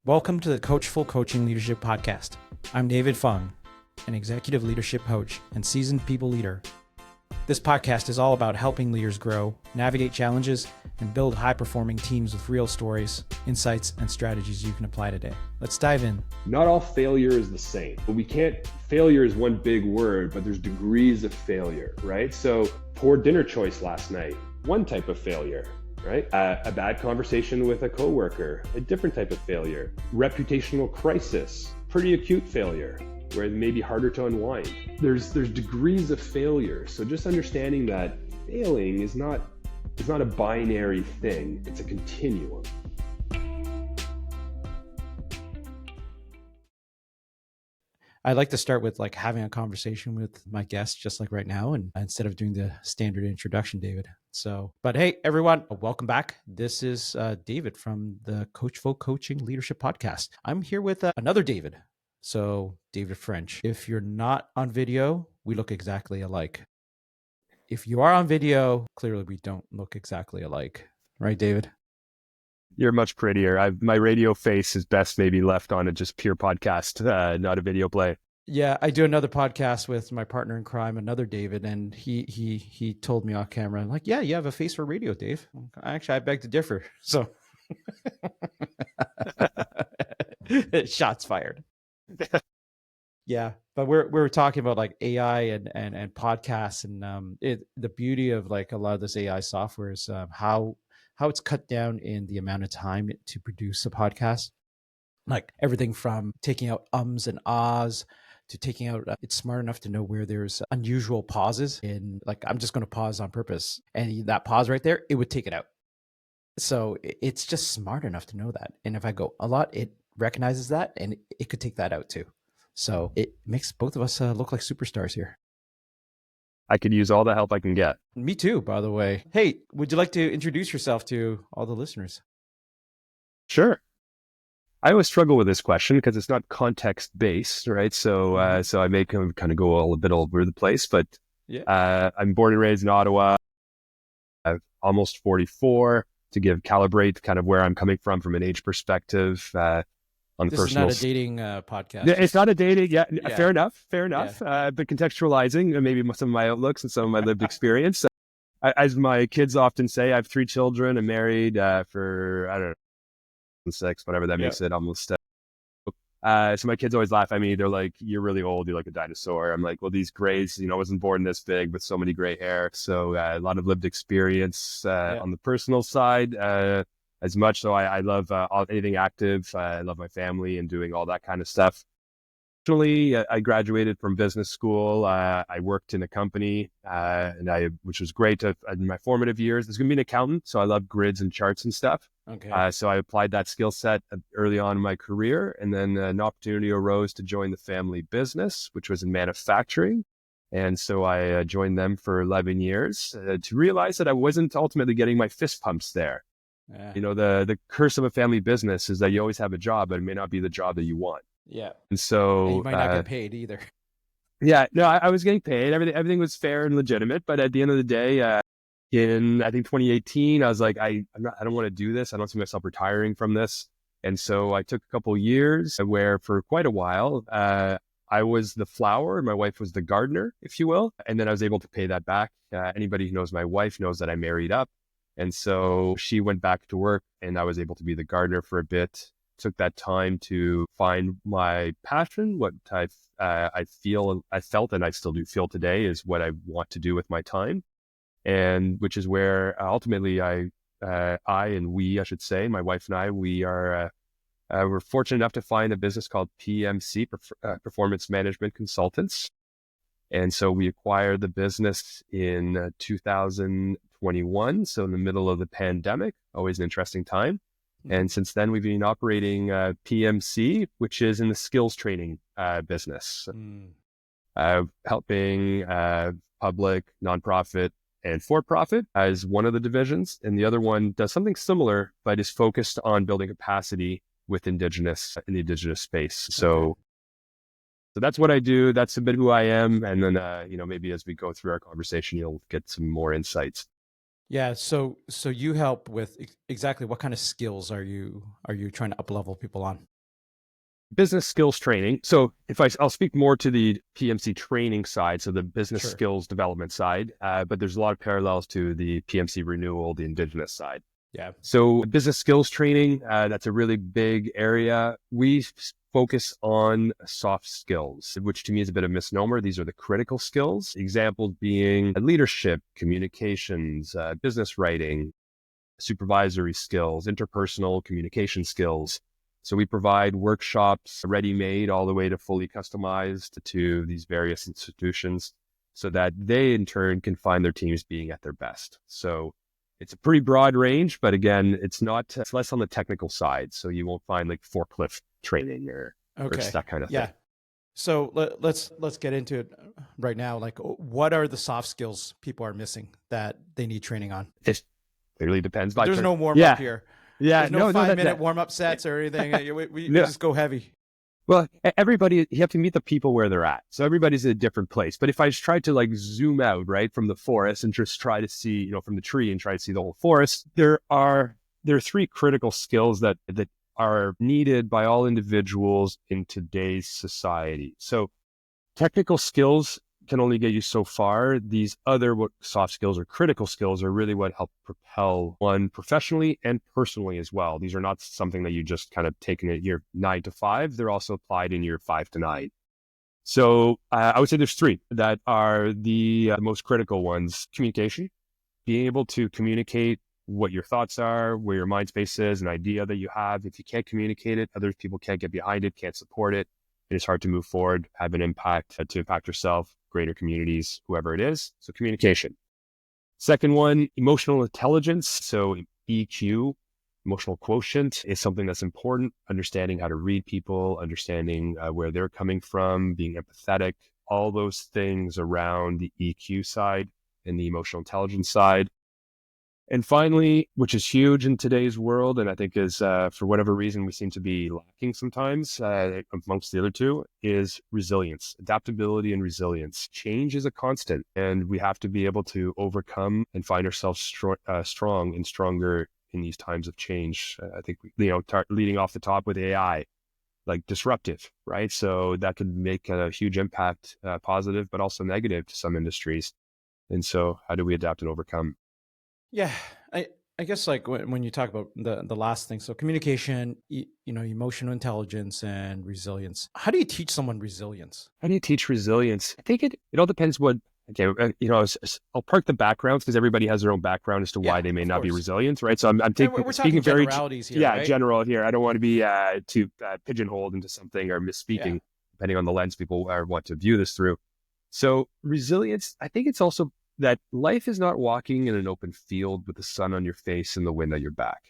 Welcome to the Coachful Coaching Leadership Podcast. I'm David Fung, an executive leadership coach and seasoned people leader. This podcast is all about helping leaders grow, navigate challenges, and build high-performing teams with real stories, insights, and strategies you can apply today. Let's dive in. Not all failure is the same. Failure is one big word, but there's degrees of failure, right? So poor dinner choice last night, one type of failure. Right? A bad conversation with a coworker, a different type of failure. Reputational crisis, pretty acute failure, where it may be harder to unwind. There's degrees of failure. So just understanding that failing is not a binary thing. It's a continuum. I'd like to start with having a conversation with my guest, just like right now, and instead of doing the standard introduction, David. But hey, everyone, welcome back. This is David from the Coachful Coaching Leadership Podcast. I'm here with another David. So David French. If you're not on video, we look exactly alike. If you are on video, clearly we don't look exactly alike. Right, David? You're much prettier. My radio face is best maybe left on a just pure podcast, not a video play. Yeah, I do another podcast with my partner in crime, another David, and he told me off camera, like, yeah, you have a face for radio, Dave. Actually, I beg to differ. So shots fired. Yeah, but we're talking about AI and podcasts and the beauty of a lot of this AI software is how it's cut down in the amount of time to produce a podcast. Like everything from taking out ums and ahs to taking out, it's smart enough to know where there's unusual pauses in, I'm just going to pause on purpose. And that pause right there, it would take it out. So it's just smart enough to know that. And if I go a lot, it recognizes that and it could take that out too. So it makes both of us look like superstars here. I could use all the help I can get. Me too, by the way. Hey, would you like to introduce yourself to all the listeners? Sure. I always struggle with this question because it's not context-based, right? So I may kind of go a bit all over the place, but yeah. I'm born and raised in Ottawa. I'm almost 44 to calibrate kind of where I'm coming from an age perspective. On this personal... is not a dating podcast. It's not a dating. Yeah. Fair enough. Yeah. But contextualizing maybe some of my outlooks and some of my lived experience. As my kids often say, I have 3 children. I'm married for, I don't know, 6, whatever that makes it almost. So my kids always laugh at me. They're like, "You're really old. You're like a dinosaur." I'm like, "Well, these grays, I wasn't born this big with so many gray hair." So a lot of lived experience on the personal side. As much so, I love anything active. I love my family and doing all that kind of stuff. Actually, I graduated from business school. I worked in a company, which was great in my formative years. I was going to be an accountant, so I love grids and charts and stuff. Okay. So I applied that skill set early on in my career, and then an opportunity arose to join the family business, which was in manufacturing. And so I joined them for 11 years to realize that I wasn't ultimately getting my fist pumps there. Yeah. The curse of a family business is that you always have a job, but it may not be the job that you want. Yeah. And so and you might not get paid either. Yeah, no, I was getting paid. Everything was fair and legitimate. But at the end of the day, in I think 2018, I was like, I don't want to do this. I don't see myself retiring from this. And so I took a couple of years where for quite a while, I was the flower. My wife was the gardener, if you will. And then I was able to pay that back. Anybody who knows my wife knows that I married up. And so she went back to work and I was able to be the gardener for a bit. Took that time to find my passion, what I felt, and I still do feel today is what I want to do with my time. And which is where ultimately I should say, my wife and I, we're fortunate enough to find a business called PMC, Performance Management Consultants. And so we acquired the business in 2021. So in the middle of the pandemic, always an interesting time. And since then, we've been operating PMC, which is in the skills training business, helping public, nonprofit, and for-profit as one of the divisions. And the other one does something similar, but is focused on building capacity with in the Indigenous space. So that's what I do. That's a bit who I am. And then, maybe as we go through our conversation, you'll get some more insights. Yeah. So you help with exactly what kind of skills are you trying to up-level people on? business skills training. So I'll speak more to the PMC training side, so the business Sure. skills development side, but there's a lot of parallels to the PMC renewal, the indigenous side. Yeah. So business skills training, that's a really big area. We focus on soft skills, which to me is a bit of a misnomer. These are the critical skills, examples being leadership, communications, business writing, supervisory skills, interpersonal communication skills. So we provide workshops ready-made all the way to fully customized to these various institutions so that they in turn can find their teams being at their best. So it's a pretty broad range, but again, it's less on the technical side. So you won't find like forklift training or Okay. that kind of Yeah. thing. So let's get into it right now. Like, what are the soft skills people are missing that they need training on? It really depends. There's no warm up here. Yeah. There's no 5 minute warm up sets or anything. We just go heavy. Well, everybody, you have to meet the people where they're at. So everybody's in a different place. But if I just try to like zoom out, right, from the forest and just try to see, from the tree and try to see the whole forest, there are 3 critical skills that are needed by all individuals in today's society. So technical skills can only get you so far. These other soft skills or critical skills are really what help propel one professionally and personally as well. These are not something that you just kind of take in at year 9 to 5. They're also applied in year 5 to 9. So I would say there's 3 that are the most critical ones. Communication, being able to communicate what your thoughts are, where your mind space is, an idea that you have. If you can't communicate it, other people can't get behind it, can't support it. It is hard to move forward, have an impact, to impact yourself, greater communities, whoever it is. So communication. Second one, emotional intelligence. So EQ, emotional quotient, is something that's important. Understanding how to read people, understanding where they're coming from, being empathetic, all those things around the EQ side and the emotional intelligence side. And finally, which is huge in today's world, and I think is, for whatever reason, we seem to be lacking sometimes amongst the other 2, is resilience, adaptability and resilience. Change is a constant, and we have to be able to overcome and find ourselves strong and stronger in these times of change. I think, leading off the top with AI, like disruptive, right? So that could make a huge impact, positive, but also negative to some industries. And so how do we adapt and overcome? Yeah, I guess like when you talk about the last thing, so communication, emotional intelligence and resilience. How do you teach someone resilience? How do you teach resilience? I think it all depends what, okay, I'll park the backgrounds because everybody has their own background as to why they may not be resilient, right? So I'm We're speaking talking very, generalities here, right? general here. I don't want to be too pigeonholed into something or misspeaking, depending on the lens people want to view this through. So resilience, I think it's also that life is not walking in an open field with the sun on your face and the wind at your back.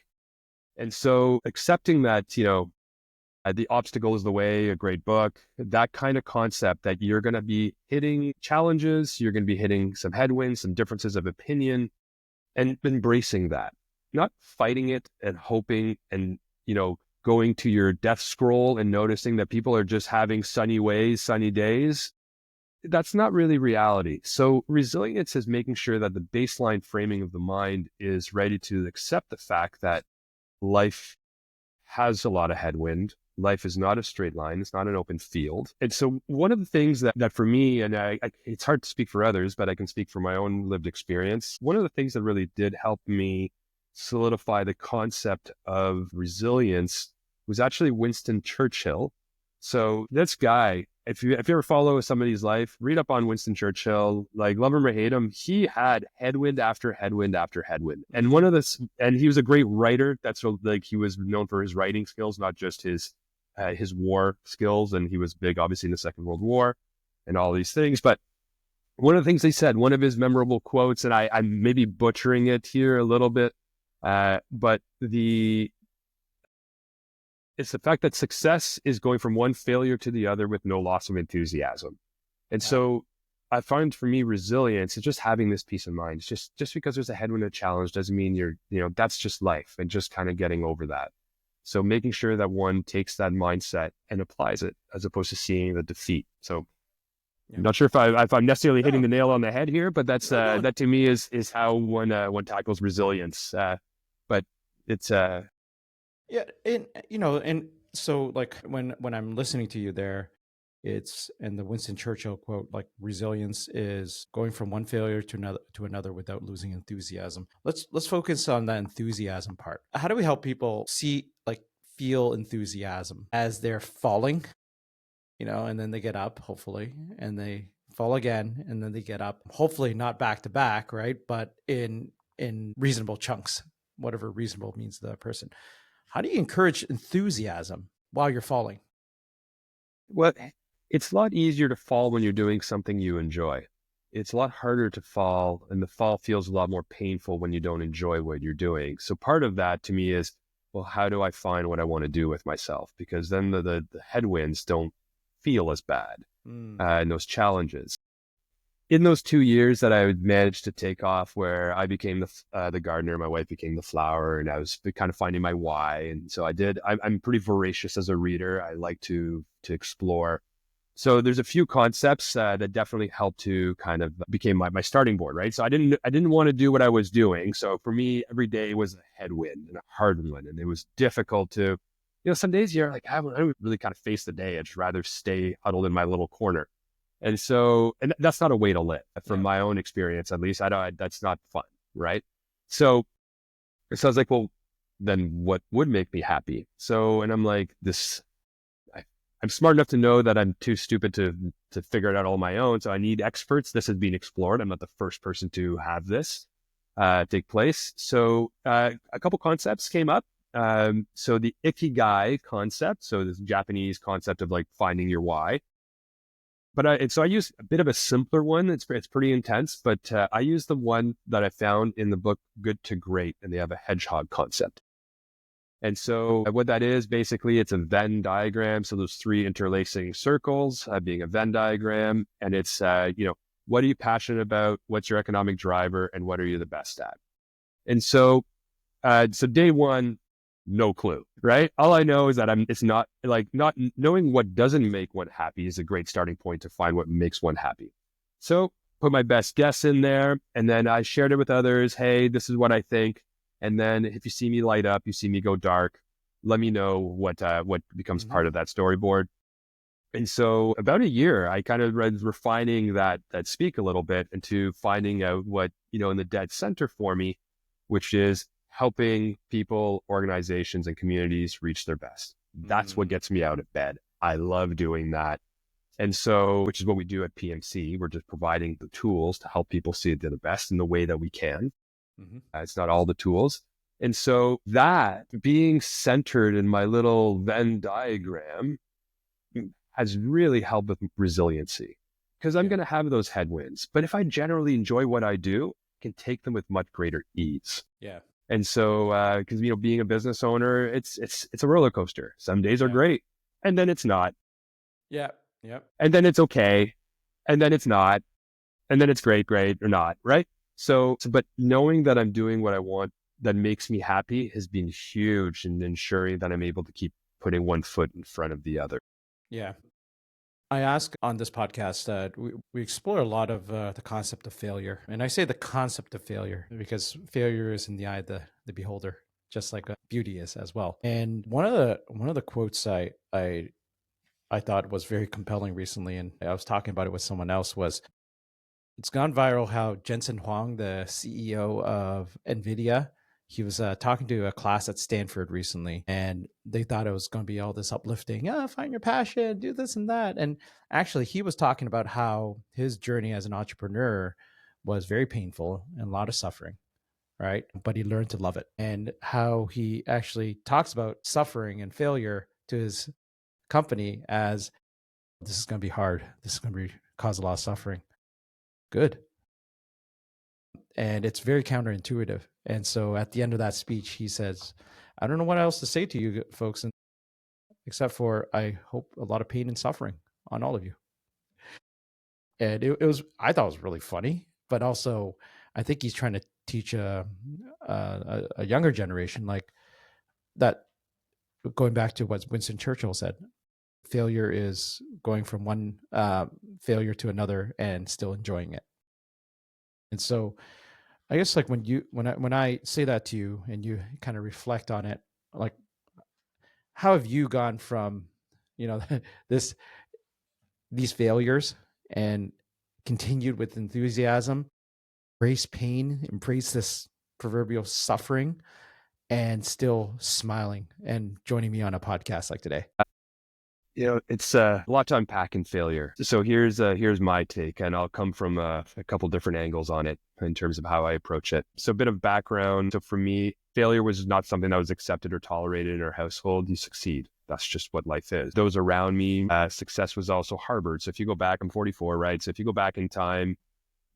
And so accepting that, the obstacle is the way, a great book, that kind of concept that you're going to be hitting challenges, you're going to be hitting some headwinds, some differences of opinion, and embracing that, not fighting it and hoping and, going to your death scroll and noticing that people are just having sunny days. That's not really reality. So resilience is making sure that the baseline framing of the mind is ready to accept the fact that life has a lot of headwind. Life is not a straight line. It's not an open field. And so one of the things that for me, and it's hard to speak for others, but I can speak from my own lived experience. One of the things that really did help me solidify the concept of resilience was actually Winston Churchill. So this guy, if you ever follow somebody's life, read up on Winston Churchill, like love him or hate him, he had headwind after headwind after headwind. And and he was a great writer. That's like, he was known for his writing skills, not just his war skills. And he was big, obviously, in the Second World War and all these things. But one of the things he said, one of his memorable quotes, and I'm maybe butchering it here a little bit, but it's the fact that success is going from one failure to the other with no loss of enthusiasm. And so I find for me, resilience is just having this peace of mind. It's just because there's a headwind or challenge doesn't mean that's just life, and just kind of getting over that. So making sure that one takes that mindset and applies it as opposed to seeing the defeat. So I'm not sure if I'm necessarily hitting the nail on the head here, but that's that to me is how one tackles resilience. But it's Yeah, and So like when I'm listening to you there, it's and the Winston Churchill quote, like resilience is going from one failure to another without losing enthusiasm. Let's focus on that enthusiasm part. How do we help people see, like, feel enthusiasm as they're falling, and then they get up, hopefully, and they fall again, and then they get up, hopefully not back to back, right? But in reasonable chunks, whatever reasonable means to that person. How do you encourage enthusiasm while you're falling? Well, it's a lot easier to fall when you're doing something you enjoy. It's a lot harder to fall, and the fall feels a lot more painful when you don't enjoy what you're doing. So part of that to me is, well, how do I find what I want to do with myself? Because then the headwinds don't feel as bad, Mm. and those challenges. In those 2 years that I managed to take off, where I became the gardener, my wife became the flower, and I was kind of finding my why. And so I did. I'm pretty voracious as a reader. I like to explore. So there's a few concepts that definitely helped to kind of became my starting board, right? So I didn't want to do what I was doing. So for me, every day was a headwind and a hard one, and it was difficult to, some days you're like, I don't really kind of face the day. I'd just rather stay huddled in my little corner. And that's not a way to live, from Yeah. my own experience, at least. That's not fun, right? So I was like, well, then what would make me happy? So, and I'm like, I'm smart enough to know that I'm too stupid to figure it out all on my own. So I need experts. This is being explored. I'm not the first person to have this take place. So a couple concepts came up. So the ikigai concept, so this Japanese concept of like finding your why. So I use a bit of a simpler one. It's pretty intense, but I use the one that I found in the book Good to Great, and they have a hedgehog concept. And so what that is, basically, it's a Venn diagram. So those three interlacing circles being a Venn diagram. And it's, what are you passionate about? What's your economic driver? And what are you the best at? And so day one, no clue, right? All I know is that it's not knowing what doesn't make one happy is a great starting point to find what makes one happy. So put my best guess in there. And then I shared it with others. Hey, this is what I think. And then if you see me light up, you see me go dark, let me know what becomes Mm-hmm. part of that storyboard. And so about a year, I kind of was refining that speak a little bit into finding out what, in the dead center for me, which is helping people, organizations, and communities reach their best. That's what gets me out of bed. I love doing that. And so, which is what we do at PMC. We're just providing the tools to help people see the best in the way that we can. Mm-hmm. It's not all the tools. And so that being centered in my little Venn diagram has really helped with resiliency, because I'm Yeah. going to have those headwinds. But if I generally enjoy what I do, I can take them with much greater ease. Yeah. And so, because, being a business owner, it's a roller coaster. Some days are Yeah. great, and then it's not. Yeah. Yep. And then it's okay. And then it's not. And then it's great or not. Right. But knowing that I'm doing what I want that makes me happy has been huge in ensuring that I'm able to keep putting one foot in front of the other. Yeah. I ask on this podcast that we explore a lot of the concept of failure. And I say the concept of failure because failure is in the eye of the beholder, just like beauty is as well. And one of the quotes I thought was very compelling recently, and I was talking about it with someone else, was it's gone viral how Jensen Huang, the CEO of NVIDIA, he was talking to a class at Stanford recently, and they thought it was going to be all this uplifting, find your passion, do this and that. And actually, he was talking about how his journey as an entrepreneur was very painful and a lot of suffering, right? But he learned to love it, and how he actually talks about suffering and failure to his company as this is going to be hard. This is going to cause a lot of suffering. Good. And it's very counterintuitive. And so at the end of that speech, he says, I don't know what else to say to you folks, except for I hope a lot of pain and suffering on all of you. And I thought it was really funny, but also I think he's trying to teach a younger generation, like that, going back to what Winston Churchill said, failure is going from one failure to another and still enjoying it. And so I guess like when I say that to you and you kind of reflect on it, like how have you gone from, you know, this these failures and continued with enthusiasm, embrace pain, embrace this proverbial suffering, and still smiling and joining me on a podcast like today? It's a lot to unpack in failure. So here's my take, and I'll come from a couple different angles on it in terms of how I approach it. So a bit of background. So for me, failure was not something that was accepted or tolerated in our household. You succeed. That's just what life is. Those around me, success was also harbored. So if you go back, I'm 44, right? So if you go back in time,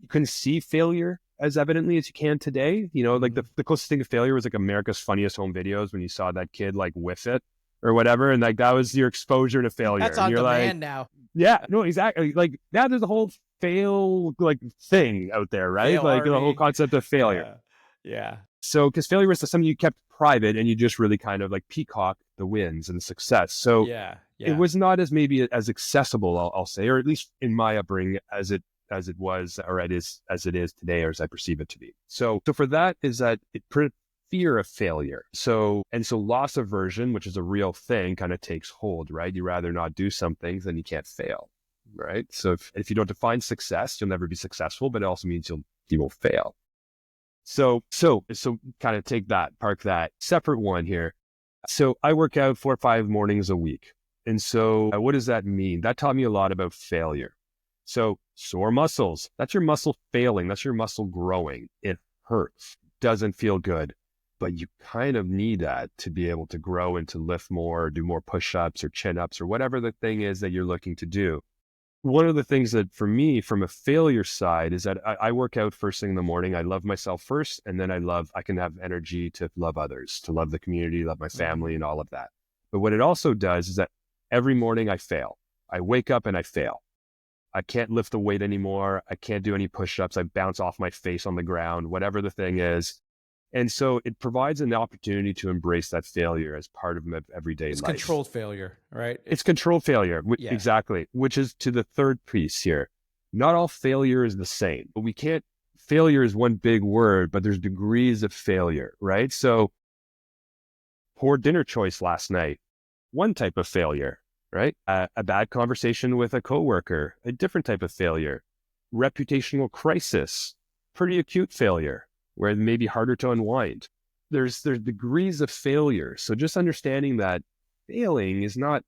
you couldn't see failure as evidently as you can today. Like the closest thing to failure was like America's Funniest Home Videos when you saw that kid like whiff it or whatever. And like, that was your exposure to failure. That's and on you're like, demand now. yeah, no, exactly. Like now there's a whole fail like thing out there, right? Fail like army. the whole concept of failure. Yeah. So, because failure was something you kept private and you just really kind of like peacock the wins and the success. So it was not as maybe as accessible, I'll say, or at least in my upbringing as it was, or it is as it is today, or as I perceive it to be. So for that is that fear of failure. So loss aversion, which is a real thing, kind of takes hold, right? You rather not do some things than you can't fail, right? So if you don't define success, you'll never be successful, but it also means you will fail. So kind of take that, park that. Separate one here. So I work out 4 or 5 mornings a week. And so what does that mean? That taught me a lot about failure. So sore muscles, that's your muscle failing. That's your muscle growing. It hurts, doesn't feel good, but you kind of need that to be able to grow and to lift more, or do more push-ups or chin-ups or whatever the thing is that you're looking to do. One of the things that for me from a failure side is that I work out first thing in the morning. I love myself first, and then I can have energy to love others, to love the community, love my family and all of that. But what it also does is that every morning I fail. I wake up and I fail. I can't lift the weight anymore. I can't do any push-ups. I bounce off my face on the ground, whatever the thing is. And so it provides an opportunity to embrace that failure as part of everyday life. It's controlled failure, right? It's controlled failure. Exactly. Which is to the third piece here. Not all failure is the same, but failure is one big word, but there's degrees of failure, right? So poor dinner choice last night, one type of failure, right? A bad conversation with a coworker, a different type of failure. Reputational crisis, pretty acute failure, where it may be harder to unwind. There's degrees of failure. So just understanding that failing is not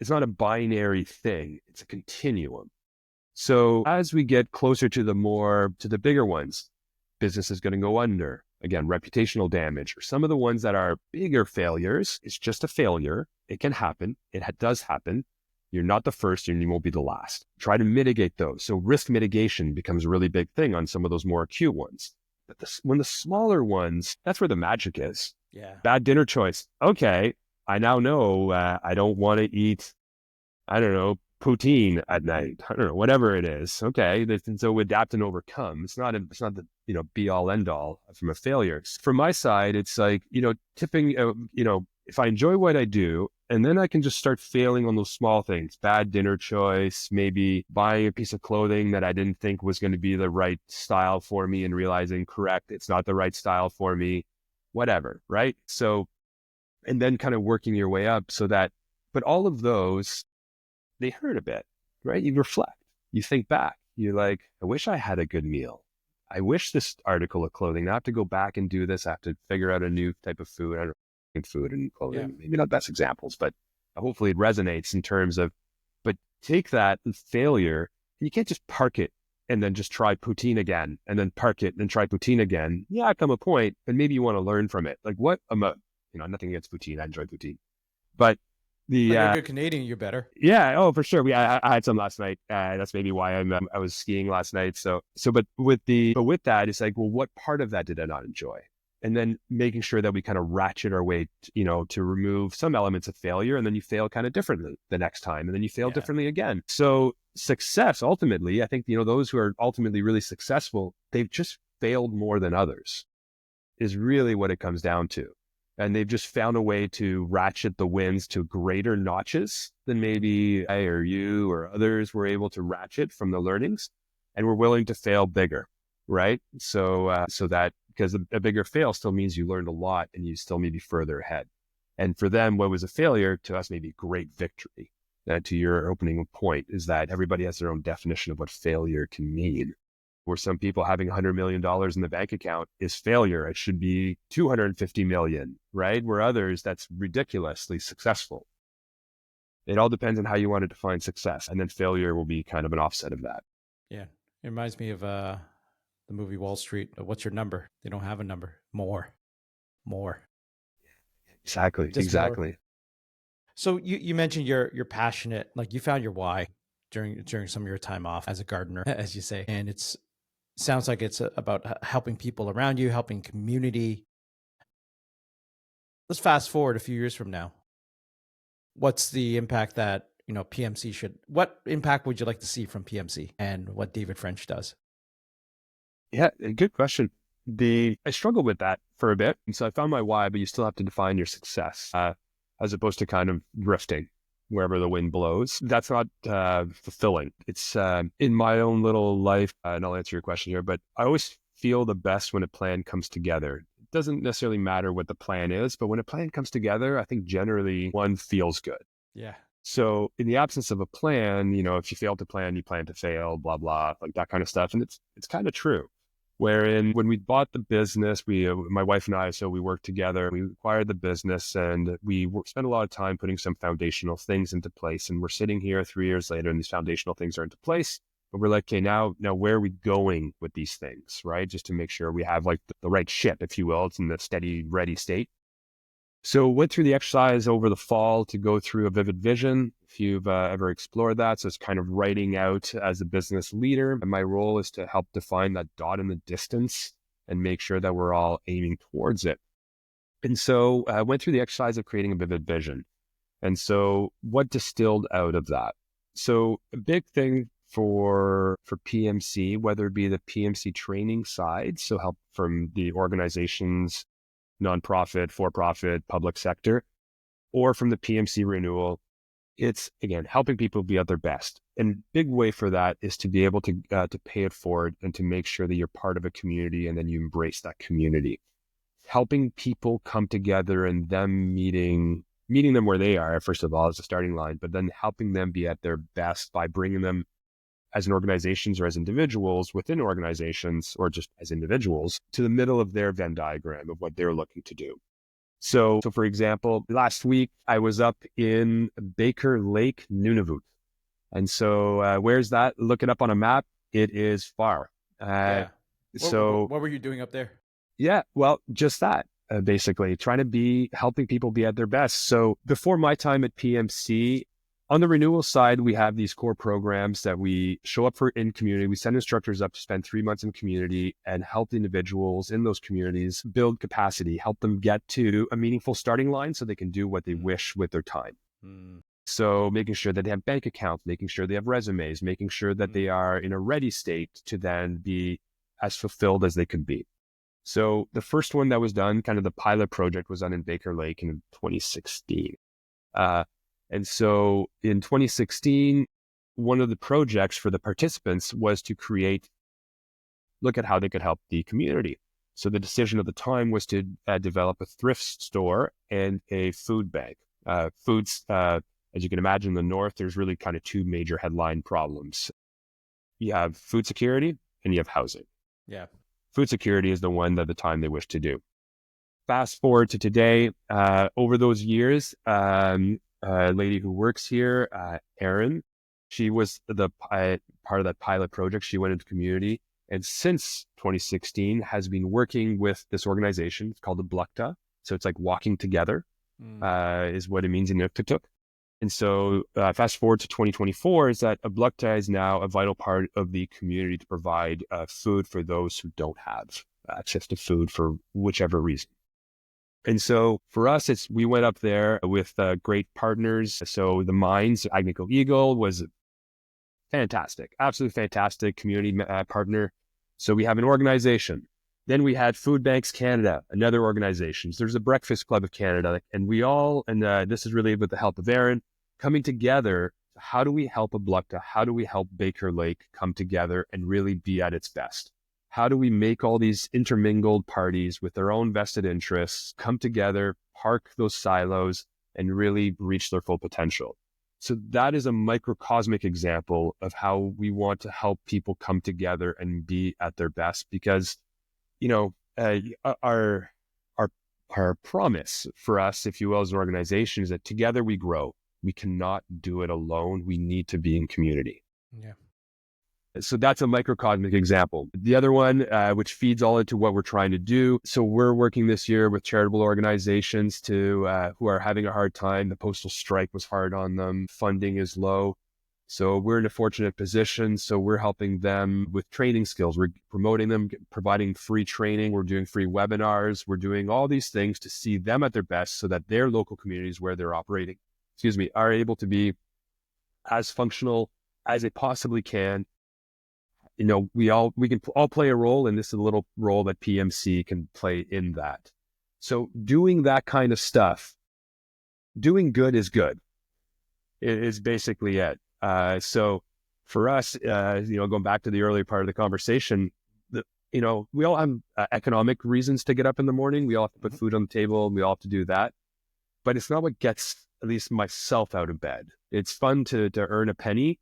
a binary thing. It's a continuum. So as we get closer to the bigger ones, business is going to go under. Again, reputational damage, or some of the ones that are bigger failures. It's just a failure. It can happen. It does happen. You're not the first and you won't be the last. Try to mitigate those. So risk mitigation becomes a really big thing on some of those more acute ones. But when the smaller ones, that's where the magic is. Yeah. Bad dinner choice. Okay, I now know I don't want to eat, I don't know, poutine at night. I don't know, whatever it is. Okay, and so adapt and overcome. It's not the be all end all from a failure. From my side, it's like tipping. If I enjoy what I do, and then I can just start failing on those small things. Bad dinner choice, maybe buying a piece of clothing that I didn't think was going to be the right style for me and realizing, correct, it's not the right style for me, whatever, right? So, and then kind of working your way up but all of those, they hurt a bit, right? You reflect, you think back, you're like, I wish I had a good meal. I wish this article of clothing, I have to go back and do this. I have to figure out a new type of food. I don't know. Food and clothing, maybe not best examples, but hopefully it resonates in terms of, but take that failure and you can't just park it and then just try poutine again and then park it and try poutine again. Yeah, come a point, and maybe you want to learn from it. Like nothing against poutine. I enjoy poutine, but you're a good Canadian, you're better. Yeah. Oh, for sure. I had some last night. That's maybe why I was skiing last night. But with that, it's like, well, what part of that did I not enjoy? And then making sure that we kind of ratchet our way, to remove some elements of failure, and then you fail kind of differently the next time, and then you fail differently again. So success, ultimately, I think, those who are ultimately really successful, they've just failed more than others, is really what it comes down to. And they've just found a way to ratchet the wins to greater notches than maybe I or you or others were able to ratchet from the learnings, and we're willing to fail bigger, right? So that, because a bigger fail still means you learned a lot and you still may be further ahead. And for them, what was a failure to us may be great victory. To your opening point is that everybody has their own definition of what failure can mean. Where some people having $100 million in the bank account is failure. It should be 250 million, right? Where others, that's ridiculously successful. It all depends on how you want to define success. And then failure will be kind of an offset of that. Yeah. It reminds me of the movie Wall Street. What's your number? They don't have a number. More. Exactly. Just Exactly. more. So you mentioned you're passionate, like you found your why during some of your time off as a gardener, as you say. And it's sounds like it's about helping people around you, helping community. Let's fast forward a few years from now. What's the impact that, PMC what impact would you like to see from PMC and what David French does? Yeah, good question. I struggled with that for a bit. And so I found my why, but you still have to define your success as opposed to kind of drifting wherever the wind blows. That's not fulfilling. It's in my own little life, and I'll answer your question here, but I always feel the best when a plan comes together. It doesn't necessarily matter what the plan is, but when a plan comes together, I think generally one feels good. Yeah. So in the absence of a plan, if you fail to plan, you plan to fail, blah, blah, like that kind of stuff. And it's kind of true. Wherein when we bought the business, my wife and I, so we worked together, we acquired the business and we spent a lot of time putting some foundational things into place. And we're sitting here 3 years later and these foundational things are into place. But we're like, okay, now where are we going with these things, right? Just to make sure we have like the right ship, if you will. It's in the steady, ready state. So went through the exercise over the fall to go through a vivid vision. If you've ever explored that. So it's kind of writing out as a business leader. And my role is to help define that dot in the distance and make sure that we're all aiming towards it. And so I went through the exercise of creating a vivid vision. And so what distilled out of that? So a big thing for PMC, whether it be the PMC training side, so help from the organizations, nonprofit, for-profit, public sector, or from the PMC renewal, it's, again, helping people be at their best. And big way for that is to be able to pay it forward and to make sure that you're part of a community and then you embrace that community. Helping people come together and them meeting them where they are, first of all, as a starting line, but then helping them be at their best by bringing them as an organizations or as individuals within organizations or just as individuals to the middle of their Venn diagram of what they're looking to do. So for example, last week I was up in Baker Lake, Nunavut. And so where's that? Look it up on a map. It is far. Yeah. So what were you doing up there? Yeah, well, just that. Basically trying to be helping people be at their best. So before my time at PMC, on the renewal side, we have these core programs that we show up for in community. We send instructors up to spend 3 months in community and help individuals in those communities build capacity, help them get to a meaningful starting line so they can do what they wish with their time. So making sure that they have bank accounts, making sure they have resumes, making sure that they are in a ready state to then be as fulfilled as they could be. So the first one that was done, kind of the pilot project, was done in Baker Lake in 2016. And so in 2016, one of the projects for the participants was to look at how they could help the community. So the decision at the time was to develop a thrift store and a food bank. Foods, as you can imagine, in the North, there's really kind of two major headline problems. You have food security and you have housing. Yeah. Food security is the one that at the time they wish to do. Fast forward to today, over those years, a lady who works here, Erin, she was the part of that pilot project. She went into community and since 2016 has been working with this organization. It's called the Blukta. So it's like walking together is what it means in Inuktitut. And so fast forward to 2024 is that a Blukta is now a vital part of the community to provide food for those who don't have access to food for whichever reason. And so for us, we went up there with great partners. So the Mines, Agnico Eagle was fantastic, absolutely fantastic community partner. So we have an organization. Then we had Food Banks Canada, another organization. There's a Breakfast Club of Canada. And we all, and this is really with the help of Aaron, coming together. How do we help a Blukta? How do we help Baker Lake come together and really be at its best? How do we make all these intermingled parties with their own vested interests come together, park those silos, and really reach their full potential? So that is a microcosmic example of how we want to help people come together and be at their best, because, our our promise for us, if you will, as an organization, is that together we grow. We cannot do it alone. We need to be in community. Yeah. So that's a microcosmic example. The other one, which feeds all into what we're trying to do. So we're working this year with charitable organizations who are having a hard time. The postal strike was hard on them. Funding is low. So we're in a fortunate position. So we're helping them with training skills. We're promoting them, providing free training. We're doing free webinars. We're doing all these things to see them at their best so that their local communities where they're operating, are able to be as functional as they possibly can. We can all play a role, and this is a little role that PMC can play in that. So doing that kind of stuff, doing good is good. It is basically it. So for us, going back to the earlier part of the conversation, we all have economic reasons to get up in the morning. We all have to put food on the table. We all have to do that. But it's not what gets at least myself out of bed. It's fun to earn a penny,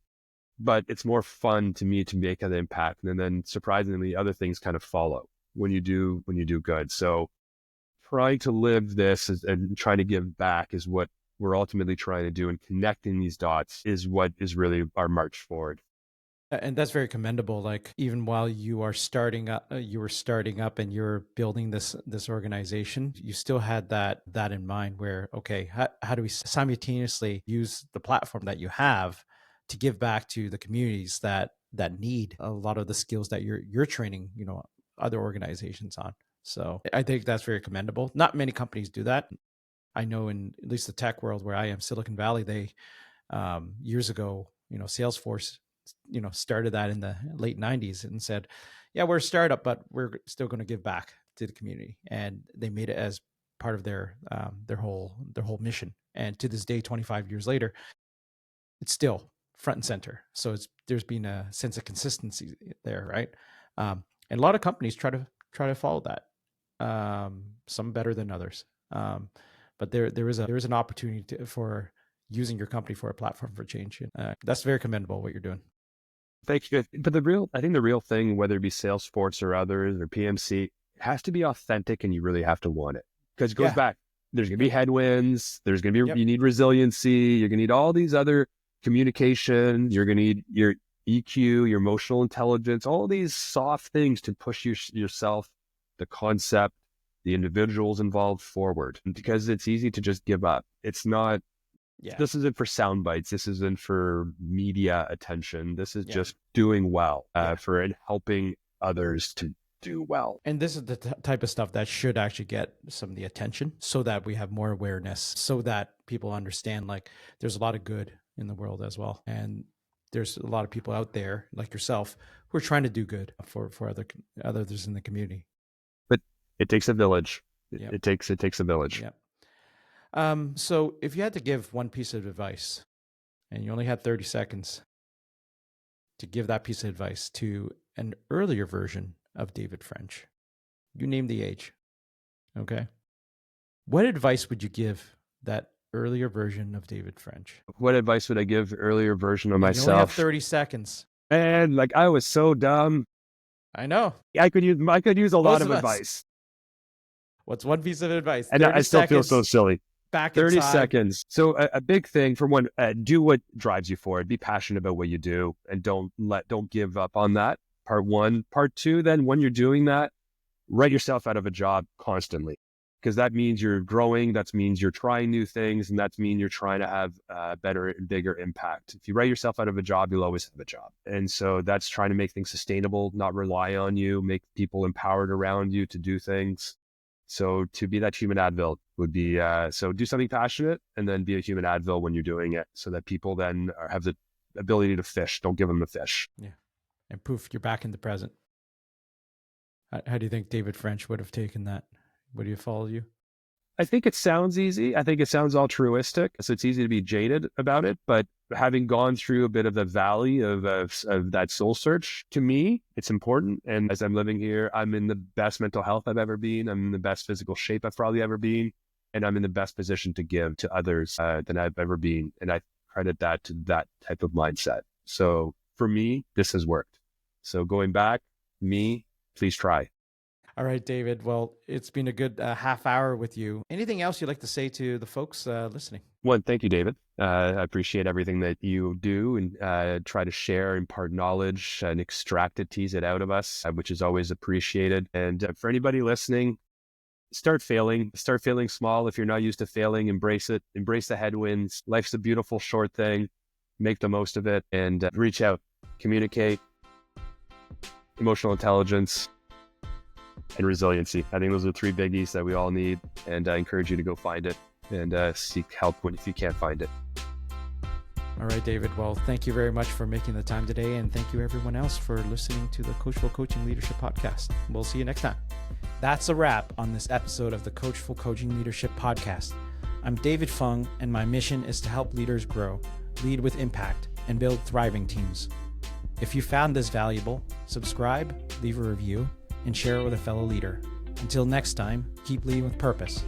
but it's more fun to me to make an impact. And then surprisingly, other things kind of follow when you do good. So trying to live this and trying to give back is what we're ultimately trying to do, and connecting these dots is what is really our march forward. And that's very commendable. Like, even while you were starting up and you're building this organization, you still had that in mind where, okay, how do we simultaneously use the platform that you have to give back to the communities that need a lot of the skills that you're training, other organizations on. So I think that's very commendable. Not many companies do that. I know in at least the tech world where I am, Silicon Valley, they years ago, Salesforce, started that in the late 90s and said, yeah, we're a startup, but we're still going to give back to the community. And they made it as part of their whole mission. And to this day, 25 years later, it's still front and center. So there's been a sense of consistency there, right? And a lot of companies try to follow that. Some better than others. But there is an opportunity for using your company for a platform for change. That's very commendable what you're doing. Thank you. But I think the real thing, whether it be Salesforce or others or PMC, it has to be authentic, and you really have to want it, because it goes back. There's going to be headwinds. There's going to be, you need resiliency. You're going to need all these other communication. You're going to need your EQ, your emotional intelligence, all these soft things to push yourself, the concept, the individuals involved forward, because it's easy to just give up. It's not, this isn't for sound bites. This isn't for media attention. This is just doing well for and helping others to do well. And this is the type of stuff that should actually get some of the attention, so that we have more awareness, so that people understand, like, there's a lot of good in the world as well. And there's a lot of people out there like yourself who are trying to do good for others in the community. But it takes a village. It takes a village. Yeah. So if you had to give one piece of advice, and you only had 30 seconds to give that piece of advice to an earlier version of David French, you name the age, okay? What advice would you give that earlier version of David French? What advice would I give the earlier version of myself? You only have 30 seconds. And like, I was so dumb. I know. I could use a lot of advice. What's one piece of advice? And I still feel so silly. Back 30 seconds. So a big thing for one, do what drives you forward. Be passionate about what you do, and don't give up on that. Part one. Part two, then when you're doing that, write yourself out of a job constantly, because that means you're growing. That means you're trying new things, and that means you're trying to have a better and bigger impact. If you write yourself out of a job, you'll always have a job. And so that's trying to make things sustainable, not rely on you, make people empowered around you to do things. So to be that human advil would be, so do something passionate, and then be a human advil when you're doing it, so that people then have the ability to fish. Don't give them the fish. Yeah. And poof, you're back in the present. How do you think David French would have taken that? Would he have followed you? I think it sounds easy. I think it sounds altruistic. So it's easy to be jaded about it, but having gone through a bit of the valley of that soul search, to me, it's important. And as I'm living here, I'm in the best mental health I've ever been. I'm in the best physical shape I've probably ever been. And I'm in the best position to give to others than I've ever been. And I credit that to that type of mindset. So for me, this has worked. So going back, please try. All right, David. Well, it's been a good half hour with you. Anything else you'd like to say to the folks listening? One, thank you, David. I appreciate everything that you do and try to share, impart knowledge and extract it, tease it out of us, which is always appreciated. And for anybody listening, start failing small. If you're not used to failing, embrace it, embrace the headwinds. Life's a beautiful short thing. Make the most of it and reach out, communicate, emotional intelligence, and resiliency. I think those are the three biggies that we all need. And I encourage you to go find it and seek help if you can't find it. All right, David. Well, thank you very much for making the time today. And thank you everyone else for listening to the Coachful Coaching Leadership Podcast. We'll see you next time. That's a wrap on this episode of the Coachful Coaching Leadership Podcast. I'm David Fung, and my mission is to help leaders grow, lead with impact, and build thriving teams. If you found this valuable, subscribe, leave a review, and share it with a fellow leader. Until next time, keep leading with purpose.